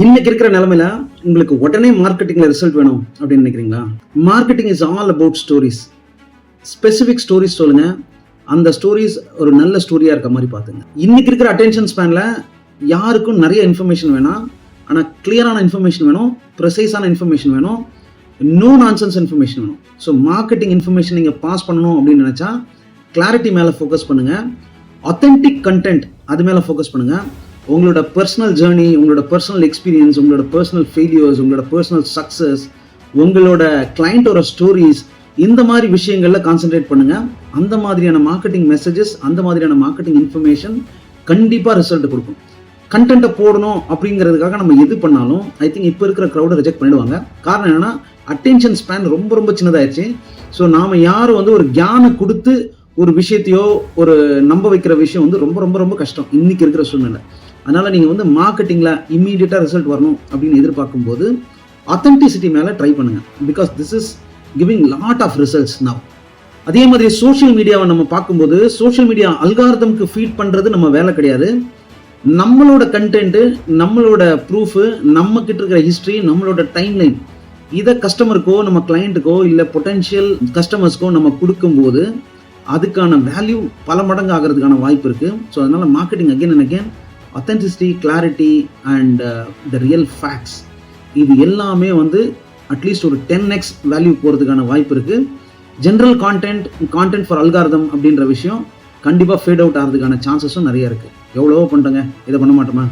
இன்னைக்கு இருக்கிற நிலைமையில உங்களுக்கு உடனே மார்க்கெட்டிங்ல ரிசல்ட் வேணும் அப்படின்னு நினைக்கிறீங்களா? Marketing is all about stories. Specific stories சொல்லுங்க, அந்த ஸ்டோரிஸ் ஒரு நல்ல ஸ்டோரியா இருக்க மாதிரி பாத்துங்க. இன்னைக்கு இருக்கிற அட்டென்ஷன் ஸ்பேன்ல யாருக்கும் நிறைய இன்ஃபர்மேஷன் வேணாம், ஆனா கிளியரான இன்ஃபர்மேஷன் வேணும், ப்ரிசைஸான இன்ஃபர்மேஷன் வேணும், நோ நான்சென்ஸ் இன்ஃபர்மேஷன் வேணும். ஸோ மார்க்கெட்டிங் இன்ஃபர்மேஷன் நீங்க பாஸ் பண்ணணும் அப்படின்னு நினைச்சா கிளாரிட்டி மேல ஃபோக்கஸ் பண்ணுங்க, ஆத்தென்டிக் கண்டென்ட் அது மேல ஃபோக்கஸ் பண்ணுங்க. உங்களோட பர்சனல் ஜேர்னி, உங்களோட பர்சனல் எக்ஸ்பீரியன்ஸ், உங்களோட பர்சனல் ஃபெயிலியர்ஸ், உங்களோட பர்சனல் சக்ஸஸ், உங்களோட கிளையண்டோட ஸ்டோரிஸ், இந்த மாதிரி விஷயங்கள்ல கான்சென்ட்ரேட் பண்ணுங்க. அந்த மாதிரியான மார்க்கெட்டிங் மெசேஜஸ், அந்த மாதிரியான மார்க்கெட்டிங் இன்ஃபர்மேஷன் கண்டிப்பா ரிசல்ட் கொடுக்கும். கண்டென்ட்டை போடணும் அப்படிங்கிறதுக்காக நம்ம எது பண்ணாலும் ஐ திங்க் இப்போ இருக்கிற க்ரௌடை ரிஜெக்ட் பண்ணிடுவாங்க. காரணம் என்னன்னா அட்டென்ஷன் ஸ்பேன் ரொம்ப ரொம்ப சின்னதாயிடுச்சு. ஸோ நாம யாரும் ஒரு ஞானம் கொடுத்து ஒரு விஷயத்தையோ ஒரு நம்ப வைக்கிற விஷயம் ரொம்ப ரொம்ப ரொம்ப கஷ்டம் இன்னைக்கு இருக்கிற சூழ்நிலை. அதனால நீங்க மார்க்கெட்டிங்ல இம்மீடியட்டா ரிசல்ட் வரணும் அப்படின்னு எதிர்பார்க்கும் போது ஆத்தென்டிசிட்டி மேல ட்ரை பண்ணுங்க. Because this is giving lot of results now. அதே மாதிரி சோஷியல் மீடியாவை நம்ம பார்க்கும்போது சோஷியல் மீடியா அல்காரிதம்க்கு ஃபீட் பண்றது நம்ம வேலை கிடையாது. நம்மளோட கண்டென்ட், நம்மளோட ப்ரூஃப், நம்ம கிட்ட இருக்கிற ஹிஸ்டரி, நம்மளோட டைம்லைன், இதை கஸ்டமருக்கோ நம்ம கிளையண்ட்டுக்கோ இல்லை பொட்டன்ஷியல் கஸ்டமர்ஸ்க்கோ நம்ம கொடுக்கும்போது அதுக்கான வேல்யூ பல மடங்கு ஆகிறதுக்கான வாய்ப்பு இருக்கு. ஸோ அதனால marketing again and again authenticity, clarity and the real facts, இது எல்லாமே அட்லீஸ்ட் ஒரு 10x வேல்யூ போகிறதுக்கான வாய்ப்பு இருக்கு. ஜென்ரல் கான்டென்ட் ஃபார் அல்காரிதம் அப்படின்ற விஷயம் கண்டிப்பாக ஃபேட் அவுட் ஆகிறதுக்கான சான்சஸும் நிறைய இருக்கு. எவ்வளவோ பண்ணுறேங்க, இதை பண்ண மாட்டோமா?